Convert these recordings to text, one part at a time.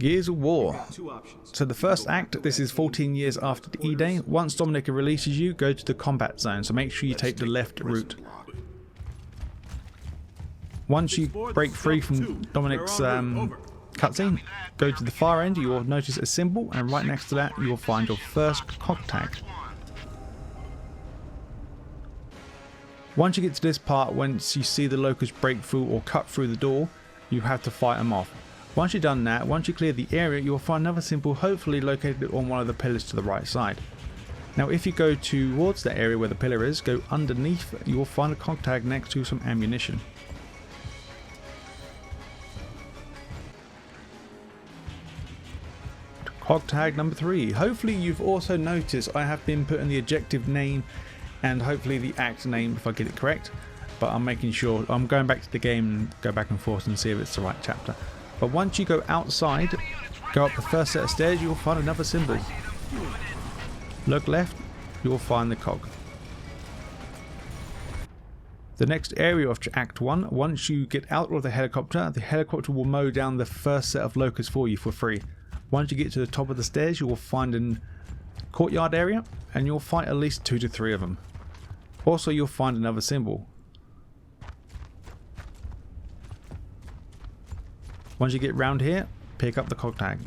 Years of War. So the first act, this is 14 years after the E-Day. Once Dominica releases you, go to the combat zone, so make sure you take the left route. Once you break free from Dominic's cutscene, go to the far end, you will notice a symbol, and right next to that you will find your first Cog Tag. Once you get to this part, once you see the locusts break through or cut through the door, you have to fight them off. Once you've done that, once you clear the area, you will find another symbol hopefully located on one of the pillars to the right side. Now if you go towards the area where the pillar is, go underneath, you will find a Cog Tag next to some ammunition. Cog Tag number 3. Hopefully you've also noticed I have been putting the objective name and hopefully the act name if I get it correct, but I'm making sure. I'm going back to the game and go back and forth and see if it's the right chapter. But once you go outside, go up the first set of stairs, you will find another symbol. Look left, you will find the cog. The next area of Act 1, once you get out of the helicopter will mow down the first set of locusts for you for free. Once you get to the top of the stairs, you will find a courtyard area, and you'll fight at least 2 to 3 of them. Also, you'll find another symbol. Once you get round here, pick up the Cog Tag.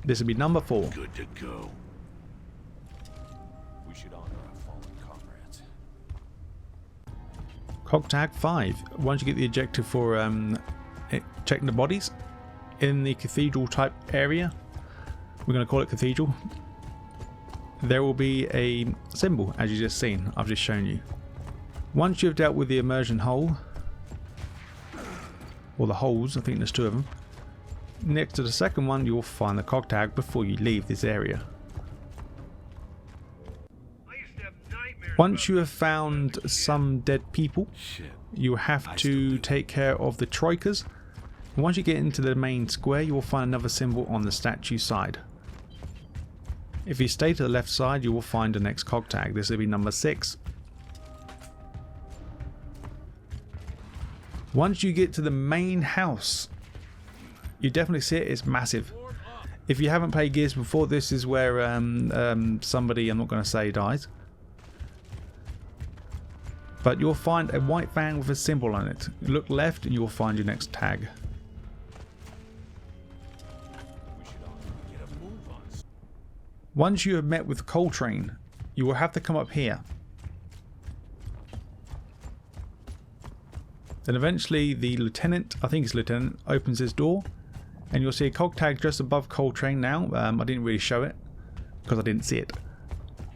This will be number 4. Good to go. We should honor our fallen comrades. Cog Tag 5. Once you get the objective for checking the bodies in the cathedral type area, we're going to call it cathedral, there will be a symbol as you just seen. I've just shown you. Once you've dealt with the immersion hole, or the holes, I think there's 2 of them, next to the second one you'll find the Cog Tag before you leave this area. Once you have found some dead people, you have to take care of the troikas. Once you get into the main square, you will find another symbol on the statue side. If you stay to the left side, you will find the next Cog Tag. This will be number 6. Once you get to the main house, you definitely see it, it's massive. If you haven't played Gears before, this is where somebody, I'm not going to say, dies. But you'll find a white van with a symbol on it. Look left and you'll find your next tag. Once you have met with Coltrane, you will have to come up here. Then eventually the lieutenant, I think it's lieutenant, opens his door and you'll see a Cog Tag just above Coltrane now. I didn't really show it because I didn't see it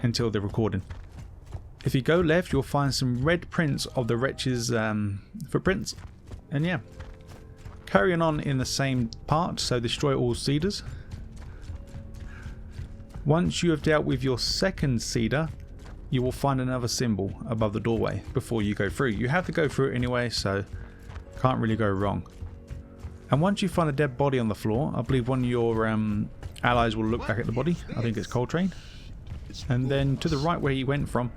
until the recording. If you go left, you'll find some red prints of the wretch's footprints. And yeah, carrying on in the same part, so destroy all cedars. Once you have dealt with your second cedar, you will find another symbol above the doorway before you go through. You have to go through it anyway, so can't really go wrong. And once you find a dead body on the floor, I believe one of your allies will look back at the body. I think it's Coltrane. And then to the right where he went from,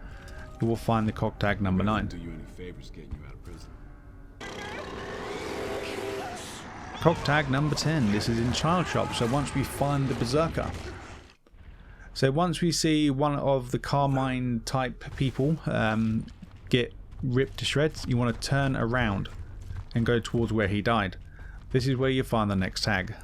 you will find the Cog Tag number 9. Cog Tag number 10. This is in Child Shop, so once we find the Berserker. So once we see one of the Carmine type people get ripped to shreds, you want to turn around and go towards where he died. This is where you find the next tag.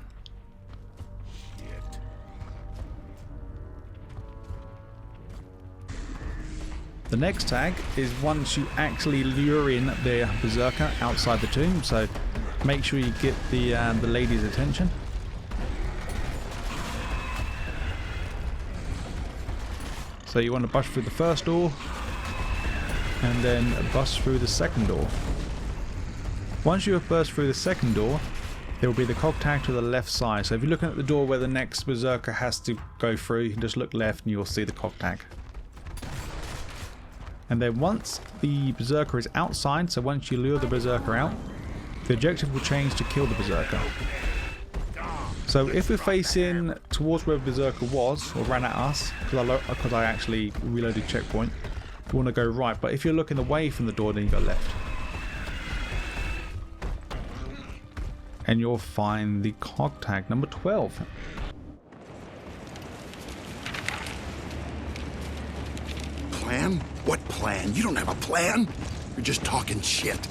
The next tag is once you actually lure in the Berserker outside the tomb, so make sure you get the lady's attention. So you want to bust through the first door and then bust through the second door. Once you have burst through the second door, there will be the Cog Tag to the left side. So if you're looking at the door where the next Berserker has to go through, you can just look left and you'll see the Cog Tag. And then once the Berserker is outside, so once you lure the Berserker out, the objective will change to kill the Berserker. So if we're facing towards where Berserker was, or ran at us, because I actually reloaded checkpoint, you want to go right. But if you're looking away from the door, then you go left. and you'll find the cog tag number 12. Plan? What plan? You don't have a plan. You're just talking shit.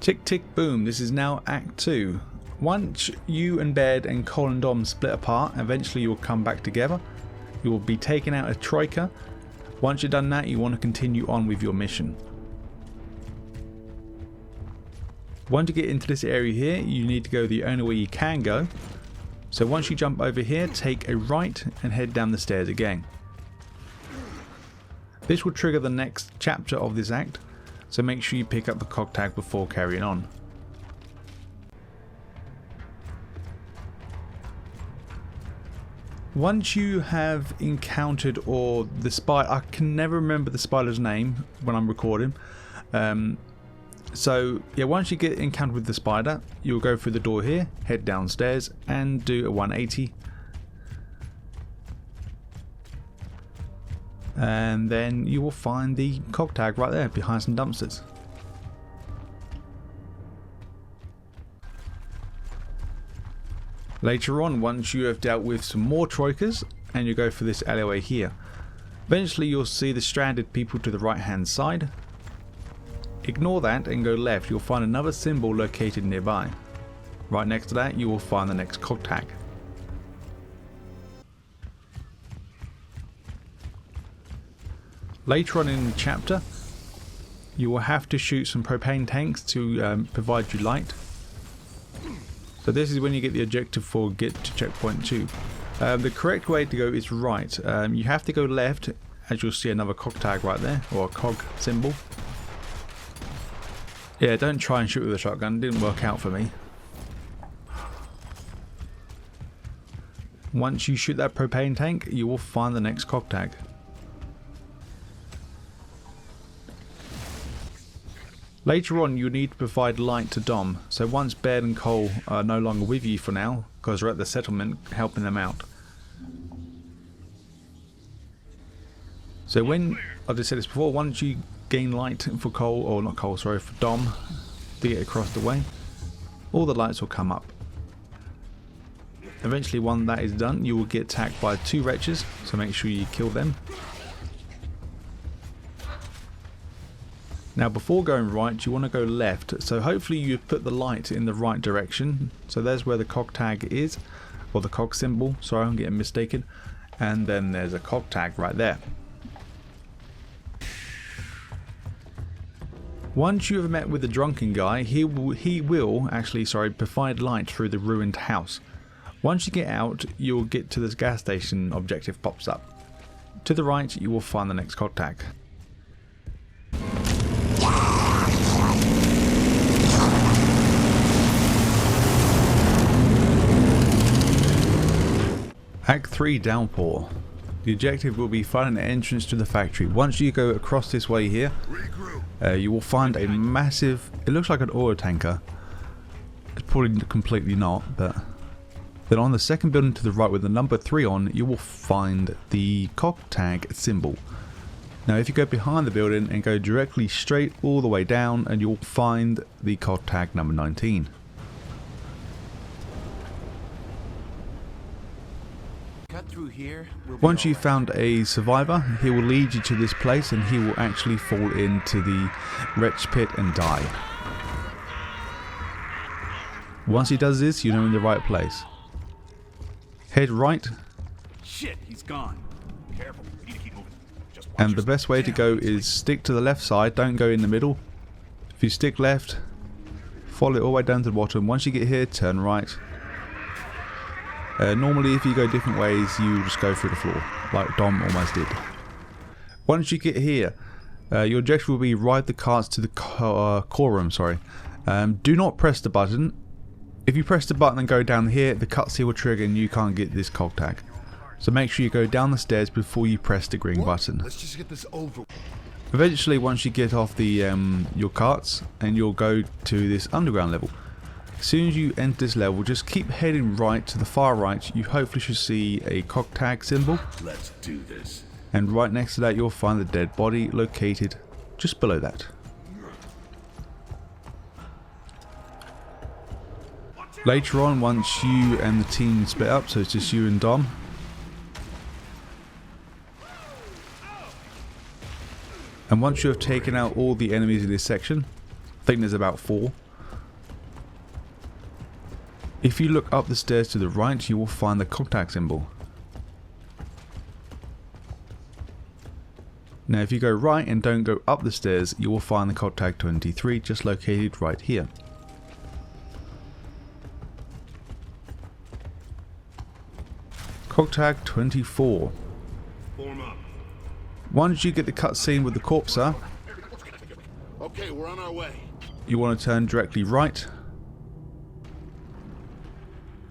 Tick tick boom, this is now Act 2. Once you and Baird and Cole and Dom split apart, eventually you'll come back together. You will be taking out a Troika. Once you've done that, you want to continue on with your mission. Once you get into this area here, you need to go the only way you can go. So once you jump over here, take a right and head down the stairs again. This will trigger the next chapter of this act, so make sure you pick up the cog tag before carrying on. Once you have encountered the spider, I can never remember the spider's name when I'm recording. So yeah, once you get encountered with the spider, you'll go through the door here, head downstairs and do a 180. And then you will find the cog tag right there behind some dumpsters. Later on, once you have dealt with some more troikas and you go for this alleyway here, eventually you'll see the stranded people to the right hand side. Ignore that and go left, you'll find another symbol located nearby. Right next to that you will find the next cog tag. Later on in the chapter, you will have to shoot some propane tanks to provide you light. So this is when you get the objective for get to checkpoint 2. The correct way to go is right. You have to go left, as you'll see another cog tag right there, or a cog symbol. Yeah, don't try and shoot with a shotgun, it didn't work out for me. Once you shoot that propane tank, you will find the next cog tag. Later on, you need to provide light to Dom, so once Baird and Cole are no longer with you for now, because we're at the settlement helping them out. So when, I just said this before, once you gain light for Cole, or not Cole, sorry, for Dom, to get across the way, all the lights will come up. Eventually, when that is done, you will get attacked by 2 wretches, so make sure you kill them. Now before going right, you want to go left, so hopefully you put the light in the right direction. So there's where the cog tag is, or the cog symbol, sorry I'm getting mistaken, and then there's a cog tag right there. Once you have met with the drunken guy, he will actually provide light through the ruined house. Once you get out, you will get to this gas station objective pops up. To the right, you will find the next cog tag. Act 3 Downpour. The objective will be finding an entrance to the factory. Once you go across this way here, you will find a massive, it looks like an oil tanker. It's probably completely not, but then on the second building to the right with the number 3 on, you will find the cog tag symbol. Now if you go behind the building and go directly straight all the way down, and you'll find the cog tag number 19. Through here, Once you've found a survivor, he will lead you to this place and he will actually fall into the wretch pit and die. Once he does this, you're in the right place. Head right. Shit, he's gone. Careful, we need to keep moving. Just watch And the best way to go is stick to the left side, don't go in the middle. If you stick left, follow it all the way down to the bottom. Once you get here, turn right. Normally if you go different ways, you just go through the floor, like Dom almost did. Once you get here, your objective will be ride the carts to the core room, do not press the button. If you press the button and go down here, the cutscene will trigger and you can't get this cog tag. So make sure you go down the stairs before you press the green button. Let's just get this over. Eventually, once you get off the your carts, and you'll go to this underground level. As soon as you enter this level, just keep heading right to the far right. You hopefully should see a cog tag symbol. Let's do this. And right next to that, you'll find the dead body located just below that. Later on, once you and the team split up, so it's just you and Dom, and once you have taken out all the enemies in this section, I think there's about 4. If you look up the stairs to the right, you will find the Cog Tag symbol. Now if you go right and don't go up the stairs, you will find the Cog Tag 23 just located right here. Cog Tag 24. Form up. Once you get the cutscene with the corpser, Okay, we're on our way. you want to turn directly right,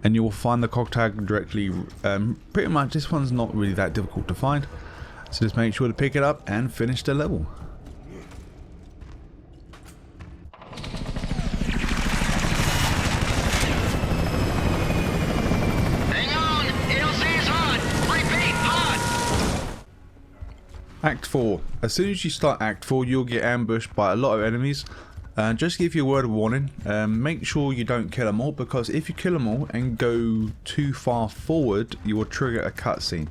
and you will find the Cog Tag directly, pretty much this one's not really that difficult to find, so just make sure to pick it up and finish the level. Hang on, LC's hot. Repeat, hot. Act 4. As soon as you start Act 4, you'll get ambushed by a lot of enemies. Just to give you a word of warning, make sure you don't kill them all, because if you kill them all and go too far forward, you will trigger a cutscene.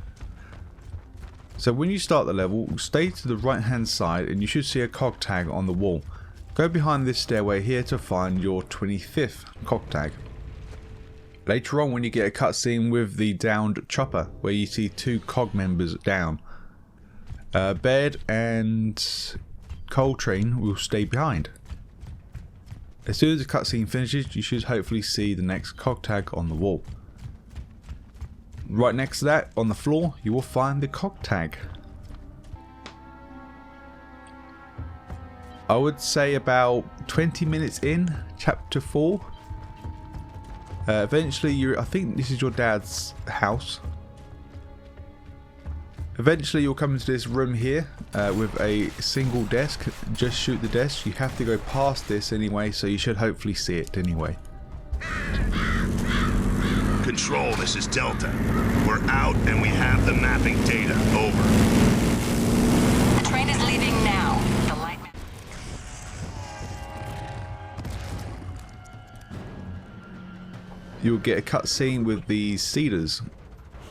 So when you start the level, stay to the right hand side and you should see a Cog Tag on the wall. Go behind this stairway here to find your 25th Cog Tag. Later on, when you get a cutscene with the downed chopper, where you see 2 Cog members down, Baird and Coltrane will stay behind. As soon as the cutscene finishes, you should hopefully see the next Cog Tag on the wall. Right next to that, on the floor, you will find the Cog Tag. I would say about 20 minutes in, chapter 4. Eventually, I think this is your dad's house. Eventually you'll come into this room here with a single desk. Just shoot the desk. You have to go past this anyway, so you should hopefully see it anyway. Control, this is Delta. We're out and we have the mapping data. Over. The train is leaving now. The light. You'll get a cutscene with the Sealers.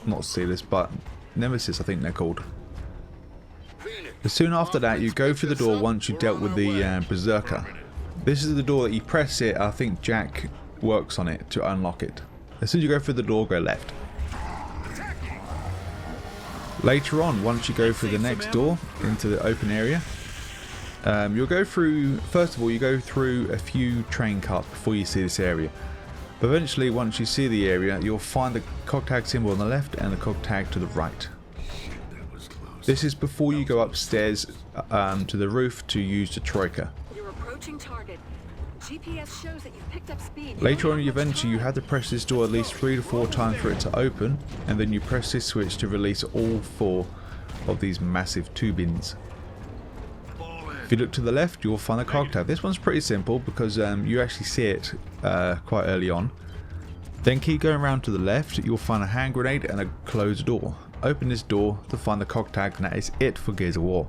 Not Sealers, but Nemesis, I think they're called. As soon after that, you go through the door once you've dealt with the Berserker. This is the door that you press it, I think Jack works on it to unlock it. As soon as you go through the door, go left. Later on, once you go through the next door into the open area, you'll go through, first of all, you go through a few train carts before you see this area. But eventually, once you see the area, you'll find the Cog Tag symbol on the left and the Cog Tag to the right. This is before you go upstairs to the roof to use the Troika. You're approaching target. GPS shows that you've picked up speed. Later on in the adventure, you have to press this door at least 3 to 4 times for it to open, and then you press this switch to release all 4 of these massive tubings. If you look to the left, you'll find the Cog Tag. This one's pretty simple because you actually see it quite early on. Then keep going around to the left, you'll find a hand grenade and a closed door. Open this door to find the Cog Tag, and that is it for Gears of War.